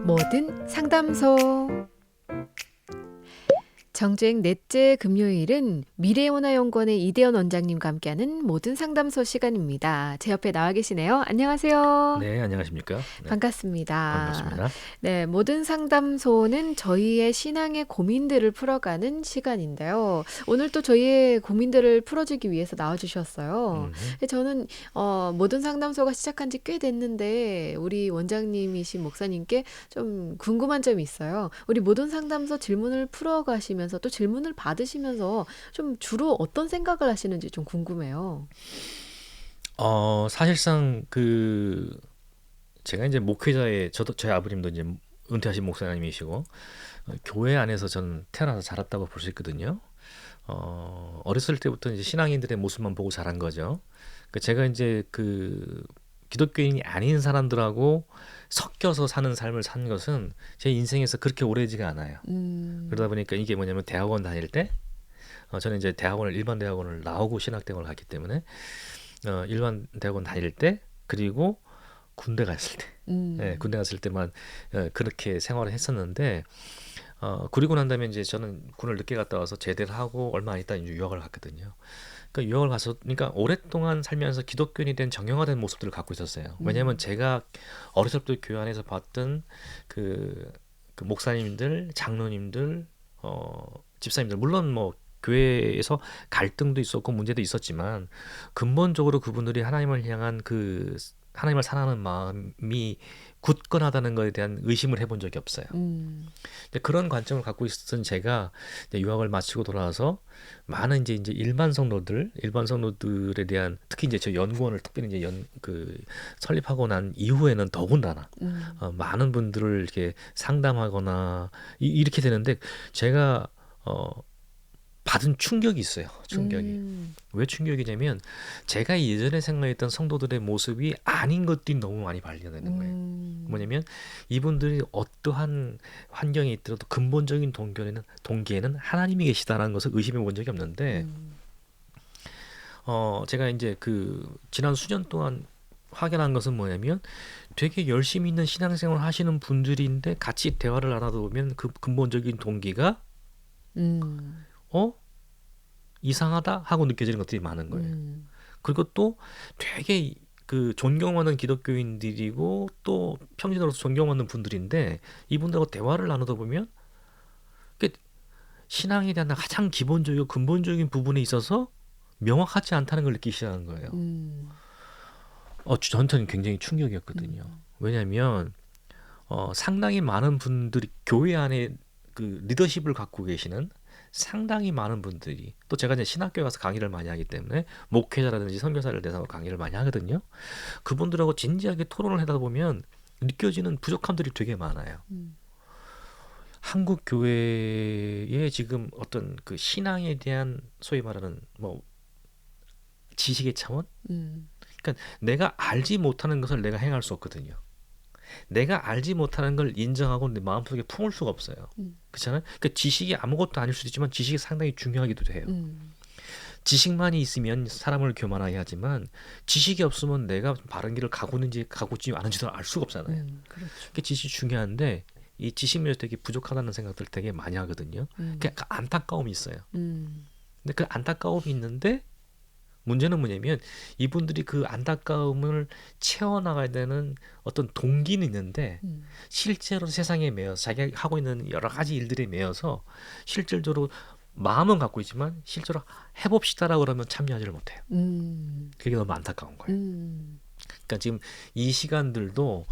뭐든 상담소. 정주행 넷째 금요일은 미래원화연구원의 이대현 원장님과 함께하는 모든 상담소 시간입니다. 제 옆에 나와 계시네요. 안녕하세요. 네, 안녕하십니까? 네, 반갑습니다. 반갑습니다. 네, 모든 상담소는 저희의 신앙의 고민들을 풀어가는 시간인데요. 오늘 또 저희의 고민들을 풀어주기 위해서 나와주셨어요. 저는 모든 상담소가 시작한 지 꽤 됐는데 우리 원장님이신 목사님께 좀 궁금한 점이 있어요. 우리 모든 상담소 질문을 풀어가시면서 또 질문을 받으시면서 좀 주로 어떤 생각을 하시는지 좀 궁금해요. 사실상 제가 이제 목회자의 저희 아버님도 이제 은퇴하신 목사님이시고 교회 안에서 저는 태어나서 자랐다고 볼 수 있거든요. 어렸을 때부터 이제 신앙인들의 모습만 보고 자란 거죠. 제가 이제 기독교인이 아닌 사람들하고 섞여서 사는 삶을 산 것은 제 인생에서 그렇게 오래지가 않아요. 그러다 보니까 이게 뭐냐면 대학원 다닐 때 저는 이제 일반 대학원을 나오고 신학대학원을 갔기 때문에 일반 대학원 다닐 때 그리고 군대 갔을 때 군대 갔을 때만 그렇게 생활을 했었는데 그리고 난 다음에 이제 저는 군을 늦게 갔다 와서 제대를 하고 얼마 안 있다 이제 유학을 갔거든요. 그러니까 유학을 그러니까 오랫동안 살면서 기독교인이 된 정형화된 모습들을 갖고 있었어요. 왜냐하면 제가 어렸을 때 교회 안에서 봤던 그 목사님들, 장로님들, 집사님들 물론 뭐 교회에서 갈등도 있었고 문제도 있었지만 근본적으로 그분들이 하나님을 향한 하나님을 사랑하는 마음이 굳건하다는 것에 대한 의심을 해본 적이 없어요. 근데 그런 관점을 갖고 있었던 제가 이제 유학을 마치고 돌아와서 많은 이제 일반 성도들에 대한 특히 이제 저 연구원을 특별히 이제 설립하고 난 이후에는 더군다나 많은 분들을 이렇게 상담하거나 이렇게 되는데 제가 받은 충격이 있어요. 충격이. 왜 충격이냐면 제가 예전에 생각했던 성도들의 모습이 아닌 것들이 너무 많이 발견되는 거예요. 뭐냐면 이분들이 어떠한 환경에 있더라도 근본적인 동기에는 하나님이 계시다라는 것을 의심해 본 적이 없는데 제가 이제 지난 수년 동안 확인한 것은 뭐냐면 되게 열심히 있는 신앙생활을 하시는 분들인데 같이 대화를 나누다 보면 그 근본적인 동기가 이상하다 하고 느껴지는 것들이 많은 거예요. 그리고 또 되게 존경하는 기독교인들이고 또 평신으로서 존경하는 분들인데 이분들하고 대화를 나누다 보면 신앙에 대한 가장 기본적이고 근본적인 부분에 있어서 명확하지 않다는 걸 느끼기 시작한 거예요. 저한테는 굉장히 충격이었거든요. 왜냐하면 상당히 많은 분들이 교회 안에 리더십을 갖고 계시는 상당히 많은 분들이 또 제가 이제 신학교에 가서 강의를 많이 하기 때문에 목회자라든지 선교사를 대상으로 강의를 많이 하거든요. 그분들하고 진지하게 토론을 하다 보면 느껴지는 부족함들이 되게 많아요. 한국 교회의 지금 어떤 신앙에 대한 소위 말하는 뭐 지식의 차원? 그러니까 내가 알지 못하는 것을 내가 행할 수 없거든요. 내가 알지 못하는 걸 인정하고 내 마음속에 품을 수가 없어요. 그렇잖아요. 그러니까 지식이 아무것도 아닐 수도 있지만 지식이 상당히 중요하기도 해요. 지식만이 있으면 사람을 교만하게 하지만 지식이 없으면 내가 바른 길을 가고 있는지 가고 있지 않은지도 알 수가 없잖아요. 그렇죠. 그러니까 지식이 중요한데 이 지식면에서 되게 부족하다는 생각들 되게 많이 하거든요. 그러니까 안타까움이 있어요. 근데 그 안타까움이 있는데 문제는 뭐냐면 이분들이 그 안타까움을 채워나가야 되는 어떤 동기는 있는데 실제로 세상에 매여서 자기가 하고 있는 여러 가지 일들에 매여서 실질적으로 마음은 갖고 있지만 실제로 해봅시다라고 그러면 참여하지를 못해요. 그게 너무 안타까운 거예요. 그러니까 지금 이 시간들도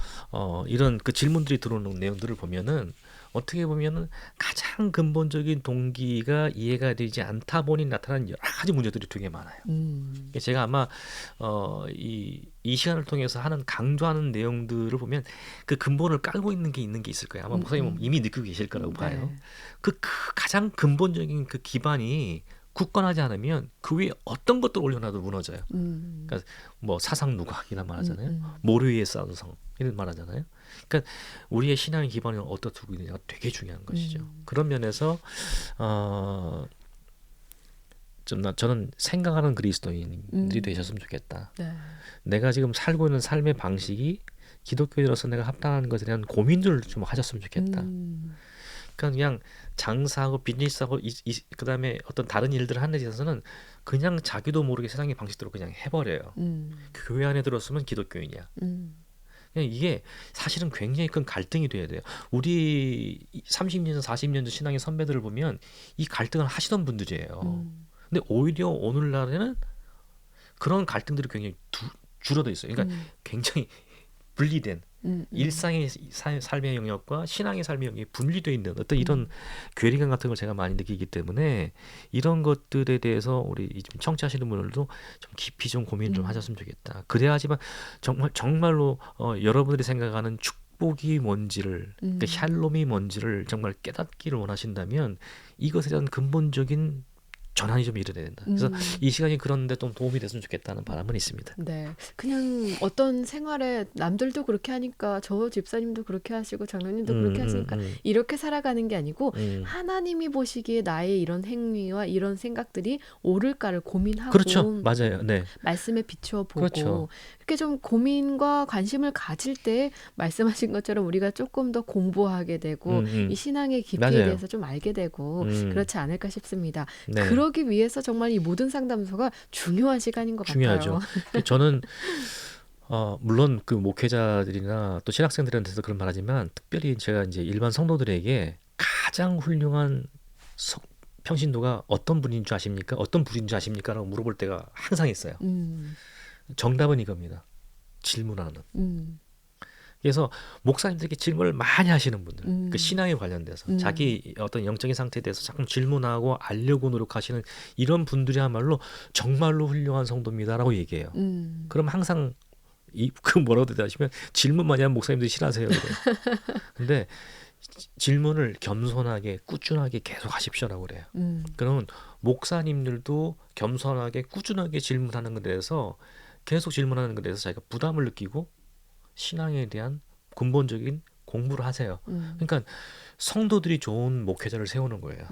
이런 질문들이 들어오는 내용들을 보면은 어떻게 보면은 가장 근본적인 동기가 이해가 되지 않다 보니 나타나는 여러 가지 문제들이 되게 많아요. 제가 아마 이 시간을 통해서 강조하는 내용들을 보면 그 근본을 깔고 있는 게 있을 거예요. 아마 목사님은 이미 느끼고 계실 거라고 봐요. 가장 근본적인 기반이 굳건하지 않으면 그 위에 어떤 것들 올려놔도 무너져요. 그러니까 뭐 사상 누각이란 말하잖아요. 모르 위에 쌓은 성 이런 말하잖아요. 그러니까 우리의 신앙의 기반을 어디다 두고 있느냐가 되게 중요한 것이죠. 그런 면에서 저는 생각하는 그리스도인들이 되셨으면 좋겠다. 네. 내가 지금 살고 있는 삶의 방식이 기독교인으로서 내가 합당한 것에 대한 고민들을 좀 하셨으면 좋겠다. 그러니까 그냥 장사하고 비즈니스하고 그다음에 어떤 다른 일들을 하는 데 있어서는 그냥 자기도 모르게 세상의 방식대로 그냥 해버려요. 그 교회 안에 들었으면 기독교인이야. 그냥 이게 사실은 굉장히 큰 갈등이 돼야 돼요. 우리 30년 전, 40년 전 신앙의 선배들을 보면 이 갈등을 하시던 분들이에요. 근데 오히려 오늘날에는 그런 갈등들이 굉장히 줄어들어 있어요. 그러니까 굉장히 분리된 일상의 삶의 영역과 신앙의 삶의 영역이 분리되어 있는 어떤 이런 괴리감 같은 걸 제가 많이 느끼기 때문에 이런 것들에 대해서 우리 지금 청취하시는 분들도 좀 깊이 좀 고민 좀 하셨으면 좋겠다. 그래야지만 정말로 여러분들이 생각하는 축복이 뭔지를 그러니까 샬롬이 뭔지를 정말 깨닫기를 원하신다면 이것에 대한 근본적인 전환이 좀 일어나야 된다. 그래서 이 시간이 그런데 좀 도움이 됐으면 좋겠다는 바람은 있습니다. 네. 그냥 어떤 생활에 남들도 그렇게 하니까 저 집사님도 그렇게 하시고 장로님도 그렇게 하시니까 이렇게 살아가는 게 아니고 하나님이 보시기에 나의 이런 행위와 이런 생각들이 옳을까를 고민하고 그렇죠. 맞아요. 네. 말씀에 비추어 보고 그렇죠. 이렇게 좀 고민과 관심을 가질 때 말씀하신 것처럼 우리가 조금 더 공부하게 되고 이 신앙의 깊이에 맞아요. 대해서 좀 알게 되고 그렇지 않을까 싶습니다. 네. 그러기 위해서 정말 이 모든 상담소가 중요한 시간인 것 중요하죠. 같아요. 저는 물론 그 목회자들이나 또 신학생들한테도 그런 말하지만 특별히 제가 이제 일반 성도들에게 가장 훌륭한 평신도가 어떤 분인 줄 아십니까? 어떤 분인 줄 아십니까? 라고 물어볼 때가 항상 있어요. 정답은 이겁니다. 질문하는. 그래서 목사님들에게 질문을 많이 하시는 분들, 그 신앙에 관련돼서 자기 어떤 영적인 상태에 대해서 자꾸 질문하고 알려고 노력하시는 이런 분들이야말로 정말로 훌륭한 성도입니다라고 얘기해요. 그럼 항상 그 뭐라고 대답하시면 질문 많이 하는 목사님들이 싫어하세요. 그래요. 근데 질문을 겸손하게 꾸준하게 계속 하십시오라고 그래요. 그러면 목사님들도 겸손하게 꾸준하게 질문하는 것에 대해서 계속 질문하는 것에 대해서 자기가 부담을 느끼고 신앙에 대한 근본적인 공부를 하세요. 그러니까 성도들이 좋은 목회자를 세우는 거예요.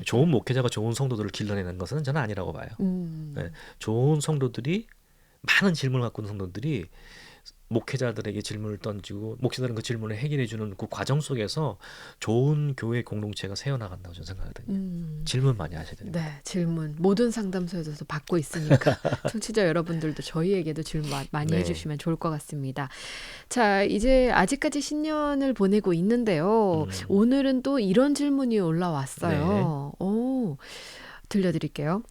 좋은 목회자가 좋은 성도들을 길러내는 것은 저는 아니라고 봐요. 네, 좋은 성도들이 많은 질문을 갖고 있는 성도들이 목회자들에게 질문을 던지고 목회자들은 그 질문을 해결해주는 그 과정 속에서 좋은 교회 공동체가 세워나간다고 저는 생각하거든요. 질문 많이 하셔야 됩니다. 네, 질문 모든 상담소에서도 받고 있으니까 청취자 여러분들도 저희에게도 질문 많이 네. 해주시면 좋을 것 같습니다. 자, 이제 아직까지 신년을 보내고 있는데요. 오늘은 또 이런 질문이 올라왔어요. 오, 들려드릴게요.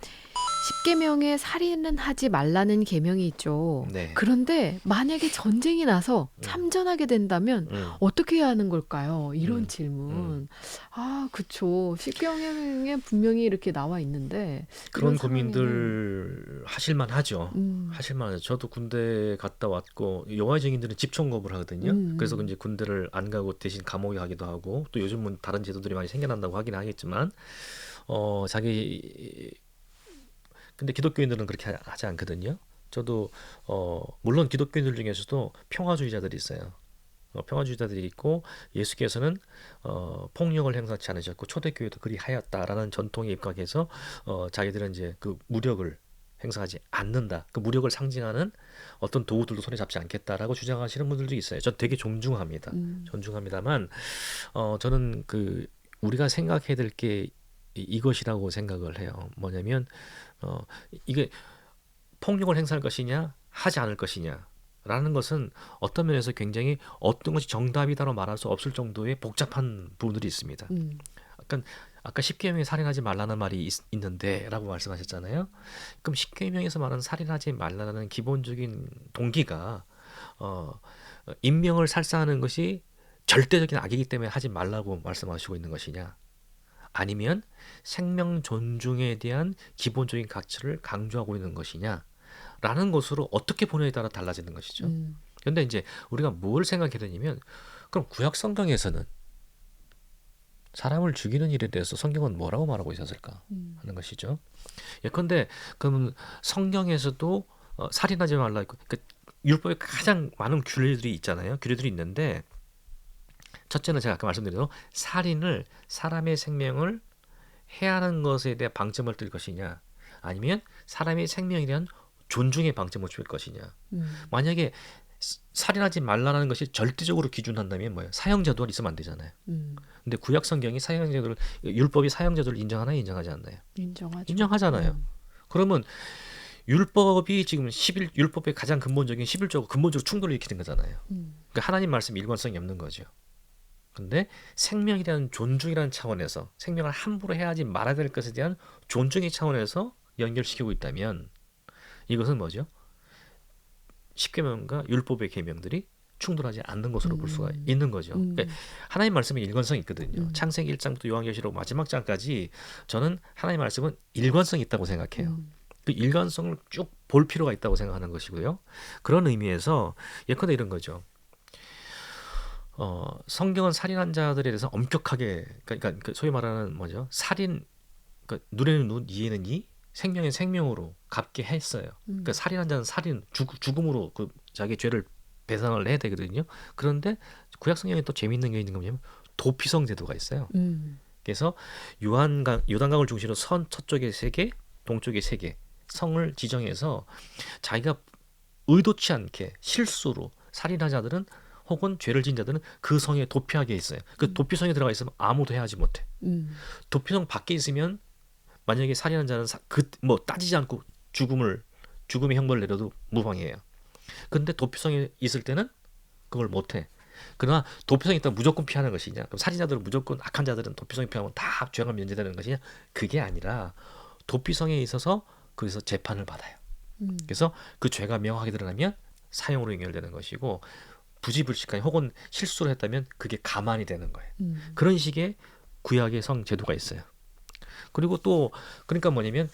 10계명에 살인은 하지 말라는 계명이 있죠. 네. 그런데 만약에 전쟁이 나서 참전하게 된다면 어떻게 해야 하는 걸까요? 이런 질문. 아, 그쵸. 10계명에 분명히 이렇게 나와 있는데 그런 이런 상황에는 고민들 하실만 하죠. 하실만 하죠. 저도 군대 갔다 왔고 여호와의 증인들은 집총겁을 하거든요. 그래서 이제 군대를 안 가고 대신 감옥에 가기도 하고 또 요즘은 다른 제도들이 많이 생겨난다고 하긴 하겠지만 근데 기독교인들은 그렇게 하지 않거든요. 저도 물론 기독교인들 중에서도 평화주의자들이 있어요. 평화주의자들이 있고 예수께서는 폭력을 행사치 않으셨고 초대교회도 그리 하였다라는 전통에 입각해서 자기들은 이제 그 무력을 행사하지 않는다. 그 무력을 상징하는 어떤 도구들도 손에 잡지 않겠다라고 주장하시는 분들도 있어요. 전 되게 존중합니다. 존중합니다만 저는 그 우리가 생각해야 될 게 이것이라고 생각을 해요. 뭐냐면 이게 폭력을 행사할 것이냐 하지 않을 것이냐 라는 것은 어떤 면에서 굉장히 어떤 것이 정답이다로 말할 수 없을 정도의 복잡한 부분들이 있습니다. 아까 10계명에 살인하지 말라는 말이 있는데 라고 말씀하셨잖아요. 그럼 10계명에서 말하는 살인하지 말라는 기본적인 동기가 인명을 살상하는 것이 절대적인 악이기 때문에 하지 말라고 말씀하시고 있는 것이냐, 아니면 생명 존중에 대한 기본적인 가치를 강조하고 있는 것이냐 라는 것으로 어떻게 보느냐에 따라 달라지는 것이죠. 그런데 이제 우리가 뭘 생각해야 되냐면, 그럼 구약 성경에서는 사람을 죽이는 일에 대해서 성경은 뭐라고 말하고 있었을까 하는 것이죠. 예컨대 그럼 성경에서도 살인하지 말라 있고, 그러니까 율법에 가장 많은 규례들이 있잖아요. 규례들이 있는데 첫째는 제가 아까 말씀드린 대로 살인을 사람의 생명을 해하는 것에 대한 방점을 뜰 것이냐, 아니면 사람의 생명에 대한 존중의 방점을 줄 것이냐. 만약에 살인하지 말라는 것이 절대적으로 기준한다면 뭐예요? 사형제도가 있으면 안 되잖아요. 근데 구약 성경이 사형제도를 율법이 사형제도를 인정하나요, 인정하지 않나요? 인정하죠. 인정하잖아요. 그러면 율법이 지금 율법의 가장 근본적인 11조가 근본적으로 충돌을 일으키는 거잖아요. 그러니까 하나님 말씀 일관성이 없는 거죠. 근데 생명이라는 존중이라는 차원에서 생명을 함부로 해야지 말아야 될 것에 대한 존중의 차원에서 연결시키고 있다면 이것은 뭐죠? 십계명과 율법의 계명들이 충돌하지 않는 것으로 볼 수가 있는 거죠. 그러니까 하나님 말씀에 일관성이 있거든요. 창세기 1장부터 요한계시록 마지막 장까지 저는 하나님 말씀은 일관성이 있다고 생각해요. 그 일관성을 쭉 볼 필요가 있다고 생각하는 것이고요. 그런 의미에서 예컨대 이런 거죠. 성경은 살인한 자들에 대해서 엄격하게 그러니까 소위 말하는 뭐죠? 살인 그러니까 눈에는 눈, 이에는 이, 생명엔 생명으로 갚게 했어요. 그러니까 살인한 자는 살인, 죽음으로 그 자기 죄를 배상을 해야 되거든요. 그런데 구약 성경에 또 재미있는 게 있는 게 뭐냐면 도피성 제도가 있어요. 그래서 요단강을 중심으로 선 서쪽에 3개, 동쪽에 3개 성을 지정해서 자기가 의도치 않게 실수로 살인한 자들은 혹은 죄를 지은 자들은 그 성에 도피하게 있어요. 그 도피성에 들어가 있으면 아무도 해하지 못해. 도피성 밖에 있으면 만약에 살인한 자는 뭐 따지지 않고 죽음의 형벌을 내려도 무방해요. 근데 도피성에 있을 때는 그걸 못해. 그러나 도피성에 있다면 무조건 피하는 것이냐? 그럼 살인자들은 무조건 악한 자들은 도피성에 피하면 다 죄가 면제되는 것이냐? 그게 아니라 도피성에 있어서 거기서 재판을 받아요. 그래서 그 죄가 명확하게 드러나면 사형으로 연결되는 것이고 부지불식하게 혹은 실수를 했다면 그게 가만히 되는 거예요. 그런 식의 구약의 성 제도가 있어요. 그리고 또 그러니까 뭐냐면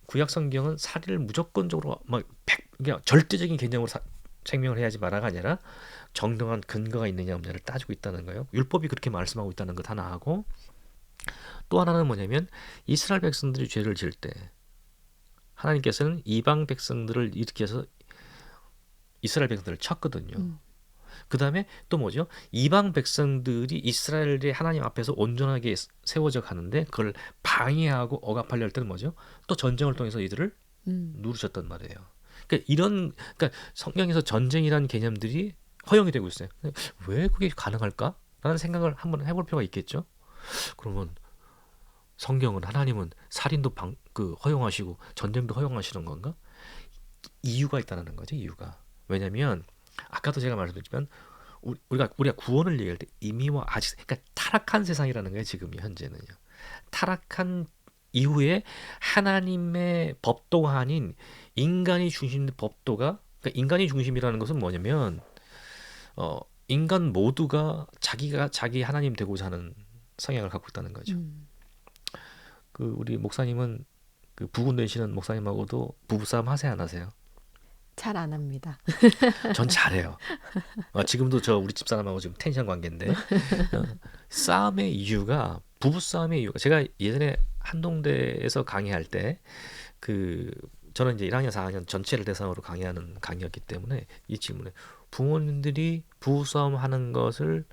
구약 성경은 살인을 무조건적으로 그러니까 절대적인 개념으로 생명을 해야지 마라가 아니라 정당한 근거가 있느냐 없느냐를 따지고 있다는 거예요. 율법이 그렇게 말씀하고 있다는 것 하나 하고 또 하나는 뭐냐면 이스라엘 백성들이 죄를 지을 때 하나님께서는 이방 백성들을 일으켜서 이스라엘 백성들을 쳤거든요. 그 다음에 또 뭐죠? 이방 백성들이 이스라엘의 하나님 앞에서 온전하게 세워져 가는데 그걸 방해하고 억압하려 할 때는 뭐죠? 또 전쟁을 통해서 이들을 누르셨단 말이에요. 그러니까 성경에서 전쟁이라는 개념들이 허용이 되고 있어요. 왜 그게 가능할까? 라는 생각을 한번 해볼 필요가 있겠죠. 그러면 성경은 하나님은 살인도 허용하시고 전쟁도 허용하시는 건가? 이유가 있다는 거죠. 이유가. 왜냐하면 아까도 제가 말씀드렸지만 우리가 구원을 얘기할 때 이미와 아직 그러니까 타락한 세상이라는 거예요. 지금 현재는요. 타락한 이후에 하나님의 법도가 아닌 인간이 중심의 법도가 그러니까 인간이 중심이라는 것은 뭐냐면 인간 모두가 자기가 자기 하나님 되고자 하는 성향을 갖고 있다는 거죠. 우리 목사님은 그 부군 되시는 목사님하고도 부부싸움 하세요, 안 하세요? 잘 안 합니다. 전 잘해요. 지금도 우리 집사람하고 지금 텐션 관계인데 싸움의 이유가 부부싸움의 이유가 제가 예전에 한동대에서 강의할 때 저는 이제 1학년 4학년 전체를 대상으로 강의하는 강의였기 때문에 이 질문에 부모님들이 부부싸움 하는 것을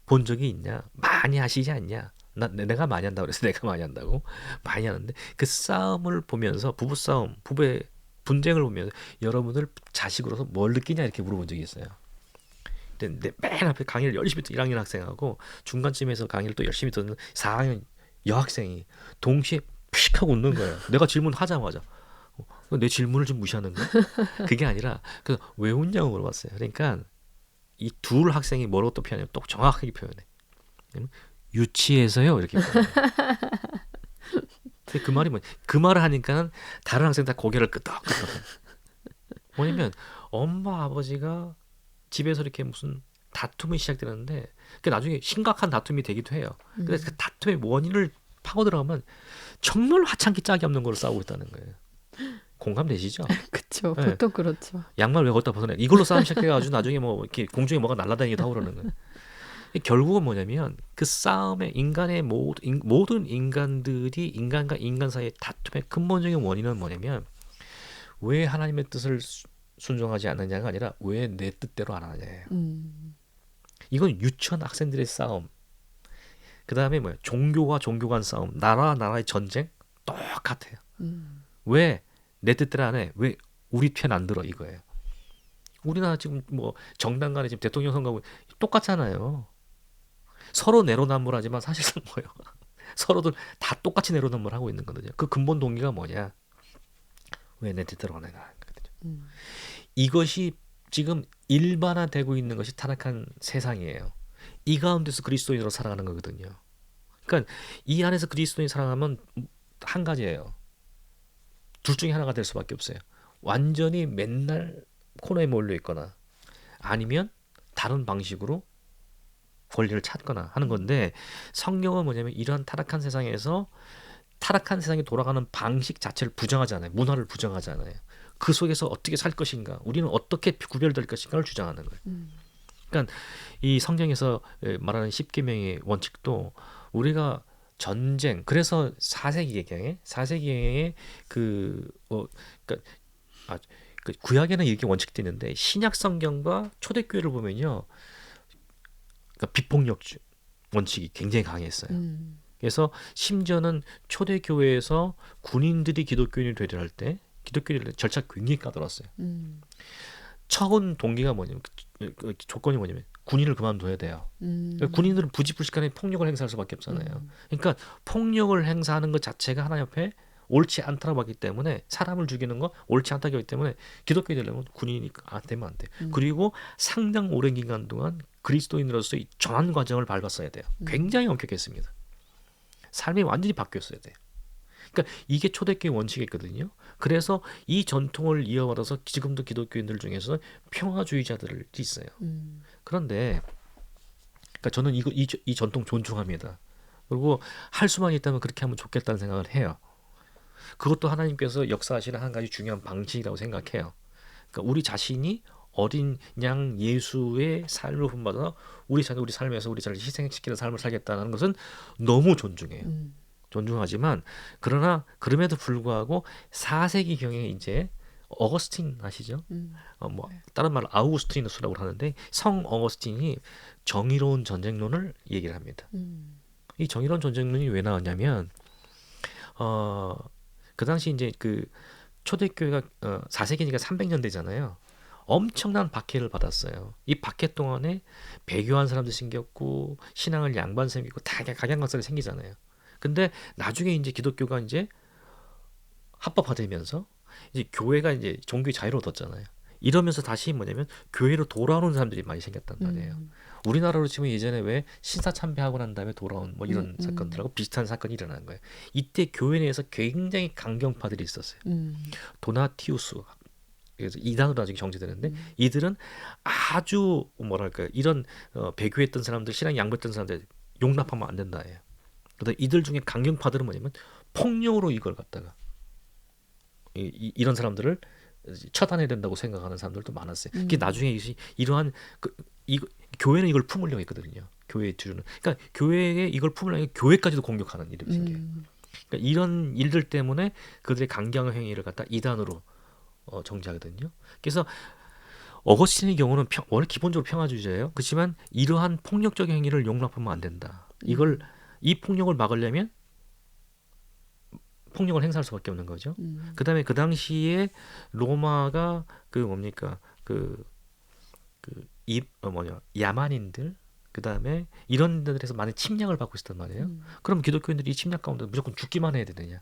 본 적이 있냐? 많이 하시지 않냐? 내가 많이 한다고 그래서 내가 많이 한다고? 많이 하는데 그 싸움을 보면서 부부싸움, 부부의 분쟁을 보면서 여러분들 자식으로서 뭘 느끼냐 이렇게 물어본 적이 있어요. 근데 맨 앞에 강의를 열심히 듣던 1학년 학생하고 중간쯤에서 강의를 또 열심히 듣는 4학년 여학생이 동시에 픽 하고 웃는 거예요. 내가 질문하자마자 내 질문을 좀 무시하는 거야? 그게 아니라 왜 웃냐고 물어봤어요. 그러니까 이 둘 학생이 뭐라고 또 표현해요? 또 정확하게 표현해. 유치해서요 이렇게 표현해요. 그 말이 그 말을 하니까 다른 학생 다 고개를 끄덕끄덕. 뭐냐면 엄마 아버지가 집에서 이렇게 무슨 다툼이 시작되는데 그 나중에 심각한 다툼이 되기도 해요. 근데 그 다툼의 원인을 파고 들어가면 정말 하찮기 짝이 없는 걸로 싸우고 있다는 거예요. 공감되시죠? 그렇죠. 네. 보통 그렇죠. 양말 왜 걷다 벗어내? 이걸로 싸움 시작해가지고 나중에 뭐 이렇게 공중에 뭐가 날아다니기도 하고 그러는 거예요. 결국은 뭐냐면 그 싸움에 인간의 모든 인간들이 인간과 인간 사이의 다툼의 근본적인 원인은 뭐냐면 왜 하나님의 뜻을 순종하지 않느냐가 아니라 왜 내 뜻대로 안 하느냐예요. 이건 유치원 학생들의 싸움. 그 다음에 종교와 종교 간 싸움, 나라와 나라의 전쟁 똑같아요. 왜 내 뜻대로 안 해? 왜 우리 편 안 들어? 이거예요. 우리나라 지금 뭐 정당 간에 지금 대통령 선거하고 똑같잖아요. 서로 내로남불하지만 사실상 뭐예요? 서로들 다 똑같이 내로남불 하고 있는 거거든요. 그 근본 동기가 뭐냐? 왜 내 뜻대로 안 해가? 음. 이것이 지금 일반화되고 있는 것이 타락한 세상이에요. 이 가운데서 그리스도인으로 살아가는 거거든요. 그러니까 이 안에서 그리스도인 살아가면 한 가지예요. 둘 중에 하나가 될 수밖에 없어요. 완전히 맨날 코너에 몰려 있거나 아니면 다른 방식으로 권리를 찾거나 하는 건데, 성경은 뭐냐면 이러한 타락한 세상에서 타락한 세상이 돌아가는 방식 자체를 부정하잖아요. 문화를 부정하잖아요. 그 속에서 어떻게 살 것인가, 우리는 어떻게 구별될 것인가를 주장하는 거예요. 음. 그러니까 이 성경에서 말하는 십계명의 원칙도 우리가 전쟁, 그래서 4세기경에 그러니까 그 구약에는 이렇게 원칙도 있는데 신약 성경과 초대교회를 보면요, 그러니까 비폭력주 원칙이 굉장히 강했어요. 음. 그래서 심지어는 초대교회에서 군인들이 기독교인이 되려 할 때 기독교인들 절차 굉장히 까다로웠어요. 음. 처음 동기가 뭐냐면 그 조건이 뭐냐면 군인을 그만둬야 돼요. 그러니까 군인들은 부지불식간에 폭력을 행사할 수밖에 없잖아요. 그러니까 폭력을 행사하는 것 자체가 하나님 앞에 옳지 않다고 봤기 때문에, 사람을 죽이는 거 옳지 않다고 했기 때문에 기독교인이 되려면 군인이 안 되면 안 돼. 그리고 상당 오랜 기간 동안 그리스도인으로서의 전환 과정을 밟았어야 돼요. 굉장히 엄격했습니다. 삶이 완전히 바뀌었어야 돼요. 그러니까 이게 초대교회 원칙이거든요. 그래서 이 전통을 이어받아서 지금도 기독교인들 중에서 평화주의자들이 있어요. 그런데 그러니까 저는 이 전통 존중합니다. 그리고 할 수만 있다면 그렇게 하면 좋겠다는 생각을 해요. 그것도 하나님께서 역사하시는 한 가지 중요한 방식이라고 생각해요. 그러니까 우리 자신이 어린 양 예수의 삶을 본받아서 우리 삶에서 우리 자신을 희생시키는 삶을 살겠다는 것은 너무 존중해요. 존중하지만 그러나 그럼에도 불구하고 4세기경에 이제 어거스틴 아시죠? 뭐 다른 말로 아우구스티누스라고 하는데, 성 어거스틴이 정의로운 전쟁론을 얘기를 합니다. 이 정의로운 전쟁론이 왜 나왔냐면 그 당시 이제 그 초대교회가 4세기니까 300년대잖아요. 엄청난 박해를 받았어요. 이 박해 동안에 배교한 사람도 생겼고 신앙을 양반 생기고 다 각양각색이 생기잖아요. 근데 나중에 이제 기독교가 이제 합법화되면서 이제 교회가 이제 종교의 자유를 얻었잖아요. 이러면서 다시 뭐냐면 교회로 돌아오는 사람들이 많이 생겼단 말이에요. 우리나라로 치면 예전에 왜 신사 참배하고 난 다음에 돌아온 뭐 이런 사건들하고 비슷한 사건이 일어난 거예요. 이때 교회 내에서 굉장히 강경파들이 있었어요. 도나티우스, 그래서 이단으로 나중에 정제되는데 이들은 아주 뭐랄까 이런 배교했던 사람들, 신앙 양보했던 사람들 용납하면 안 된다예요. 그런데 이들 중에 강경파들은 뭐냐면 폭력으로 이걸 갖다가 이런 사람들을 처단해야 된다고 생각하는 사람들도 많았어요. 그게 나중에 이러한 교회는 이걸 품으려고 했거든요. 교회의 주류는. 그러니까 교회에 이걸 품으려고 교회까지도 공격하는 일이 생겨요. 그러니까 이런 일들 때문에 그들의 강경 행위를 갖다 이단으로 정지하거든요. 그래서 어거스틴의 경우는 원래 기본적으로 평화주의자예요. 그렇지만 이러한 폭력적인 행위를 용납하면 안 된다. 이 폭력을 막으려면 폭력을 행사할 수밖에 없는 거죠. 그다음에 그 당시에 로마가 야만인들, 그다음에 이런 데들에서 많은 침략을 받고 있었단 말이에요. 그럼 기독교인들이 이 침략 가운데 무조건 죽기만 해야 되느냐?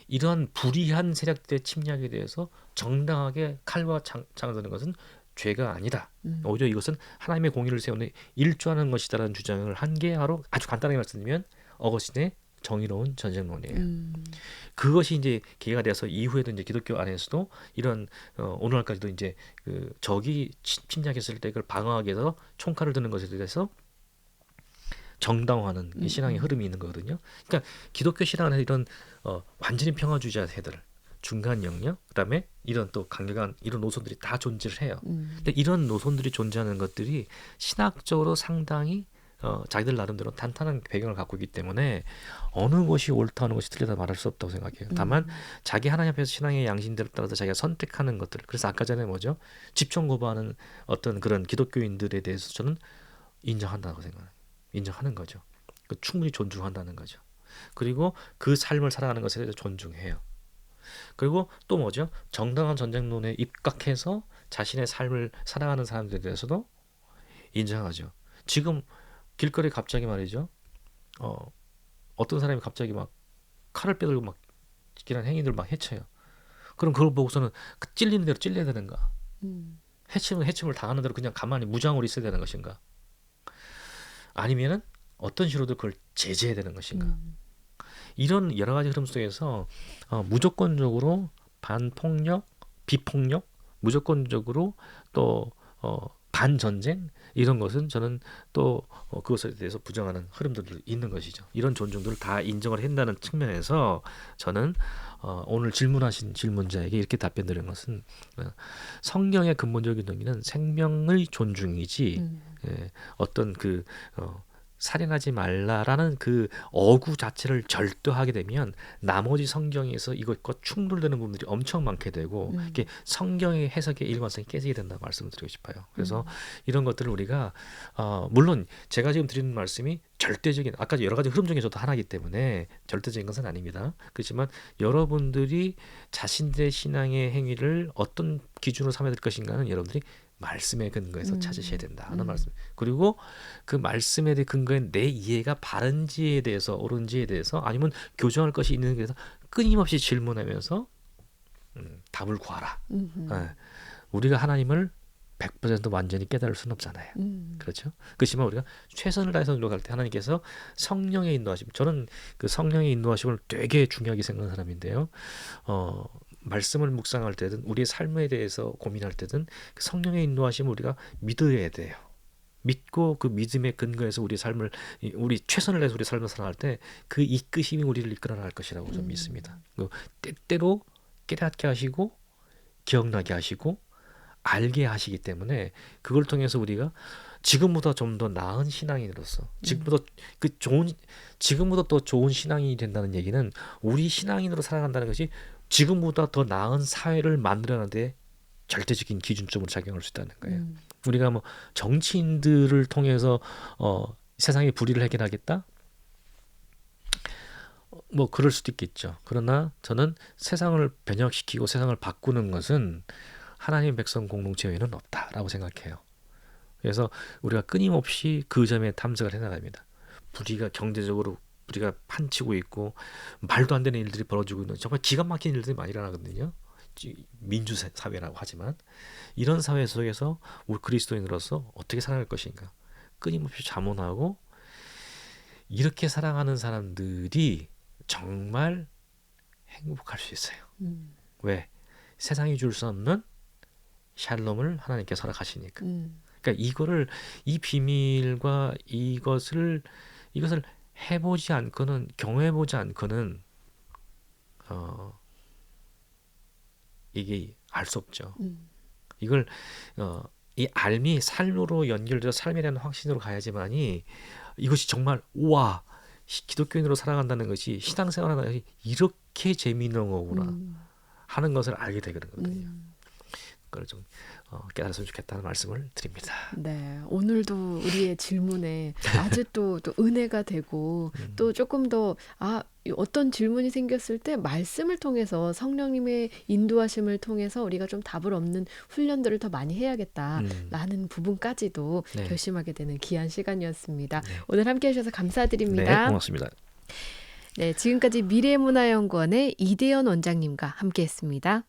이러한 불의한 세력들의 침략에 대해서 정당하게 칼과 창을 드는 것은 죄가 아니다. 오히려 이것은 하나님의 공의를 세우는 일조하는 것이다라는 주장을 한 게 바로, 아주 간단하게 말씀드리면 어거스틴의 정의로운 전쟁론이에요. 그것이 이제 계기가 되어서 이후에도 이제 기독교 안에서도 이런 오늘날까지도 이제 그 적이 침략했을 때 그걸 방어하기 위해서 총칼을 드는 것에 대해서 정당화하는 신앙의 흐름이 있는 거거든요. 그러니까 기독교 신앙 안에 이런 완전히 평화주의자 세들, 중간 영역, 그다음에 이런 또 강력한 이런 노선들이 다 존재를 해요. 근데 이런 노선들이 존재하는 것들이 신학적으로 상당히 자기들 나름대로 탄탄한 배경을 갖고 있기 때문에 어느 것이 옳다 어느 것이 틀리다 말할 수 없다고 생각해요. 다만 자기 하나님 앞에서 신앙의 양심대로 따라서 자기가 선택하는 것들, 그래서 아까 전에 뭐죠? 집정 거부하는 어떤 그런 기독교인들에 대해서 저는 인정한다고 생각해요. 인정하는 거죠. 충분히 존중한다는 거죠. 그리고 그 삶을 살아가는 것에 대해서 존중해요. 그리고 또 뭐죠? 정당한 전쟁론에 입각해서 자신의 삶을 살아가는 사람들에 대해서도 인정하죠. 지금 길거리 갑자기 말이죠. 어떤 사람이 갑자기 막 칼을 빼들고 막 이런 행위들 막 해쳐요. 그럼 그걸 보고서는 그 찔리는 대로 찔려야 되는가? 음. 해치면 해침을 당하는 대로 그냥 가만히 무장으로 있어야 되는 것인가? 아니면은 어떤 식으로도 그걸 제재해야 되는 것인가? 음. 이런 여러 가지 흐름 속에서 무조건적으로 반폭력, 비폭력, 무조건적으로 또 반전쟁 이런 것은 저는 또 그것에 대해서 부정하는 흐름들도 있는 것이죠. 이런 존중들을 다 인정을 한다는 측면에서 저는 오늘 질문하신 질문자에게 이렇게 답변 드리는 것은 성경의 근본적인 의미는 생명의 존중이지 음. 어떤 그 살인하지 말라라는 그 어구 자체를 절도하게 되면 나머지 성경에서 이것과 충돌되는 부분들이 엄청 많게 되고 이게 성경의 해석의 일관성이 깨지게 된다고 말씀을 드리고 싶어요. 그래서 이런 것들을 우리가 물론 제가 지금 드리는 말씀이 절대적인 아까 여러 가지 흐름 중에 저도 하나이기 때문에 절대적인 것은 아닙니다. 그렇지만 여러분들이 자신들의 신앙의 행위를 어떤 기준으로 삼아야 될 것인가는 여러분들이 말씀에 근거해서 찾으셔야 된다는 말씀. 그리고 그 말씀에 대해 근거한 내 이해가 바른지에 대해서 옳은지에 대해서 아니면 교정할 것이 있는 데서 끊임없이 질문하면서 답을 구하라. 예. 우리가 하나님을 100% 완전히 깨달을 수는 없잖아요. 그렇죠? 그렇지만 우리가 최선을 다해서 노력할 때 하나님께서 성령의 인도하심, 저는 그 성령의 인도하심을 되게 중요하게 생각하는 사람인데요. 말씀을 묵상할 때든 우리의 삶에 대해서 고민할 때든 그 성령의 인도하심을 우리가 믿어야 돼요. 믿고 그 믿음의 근거에서 우리 삶을 우리 최선을 다해서 우리 삶을 살아갈 때 그 이끄심이 우리를 이끌어 나갈 것이라고 저는 믿습니다. 때때로 깨닫게 하시고 기억나게 하시고 알게 하시기 때문에 그걸 통해서 우리가 지금보다 좀 더 나은 신앙인으로서 지금보다 더 좋은 신앙인이 된다는 얘기는 우리 신앙인으로 살아간다는 것이 지금보다 더 나은 사회를 만들어내는데 절대적인 기준점으로 작용할 수 있다는 거예요. 우리가 뭐 정치인들을 통해서 세상의 불의를 해결하겠다? 뭐 그럴 수도 있겠죠. 그러나 저는 세상을 변혁시키고 세상을 바꾸는 것은 하나님 백성 공동체 외에는 없다라고 생각해요. 그래서 우리가 끊임없이 그 점에 탐색을 해나갑니다. 불의가 경제적으로 우리가 판치고 있고 말도 안 되는 일들이 벌어지고 있는 정말 기가 막힌 일들이 많이 일어나거든요. 민주 사회라고 하지만 이런 사회 속에서 우리 그리스도인으로서 어떻게 살아갈 것인가 끊임없이 자문하고 이렇게 살아가는 사람들이 정말 행복할 수 있어요. 왜? 세상이 줄 수 없는 샬롬을 하나님께서 허락하시니까. 그러니까 이 비밀과 이것을 해보지 않고는 경험해보지 않고는 이게 알 수 없죠. 이걸 이 삶이 삶으로 연결돼서 삶에 대한 확신으로 가야지만이 이것이 정말 우와 기독교인으로 살아간다는 것이 신앙생활하는 것이 이렇게 재미있는 거구나 하는 것을 알게 되거든요. 그걸 좀 깨달았으면 좋겠다는 말씀을 드립니다. 네, 오늘도 우리의 질문에 아주 또 은혜가 되고 또 조금 더 어떤 질문이 생겼을 때 말씀을 통해서 성령님의 인도하심을 통해서 우리가 좀 답을 얻는 훈련들을 더 많이 해야겠다라는 부분까지도 네. 결심하게 되는 귀한 시간이었습니다. 네. 오늘 함께 해주셔서 감사드립니다. 네, 고맙습니다. 네, 지금까지 미래문화연구원의 이대현 원장님과 함께했습니다.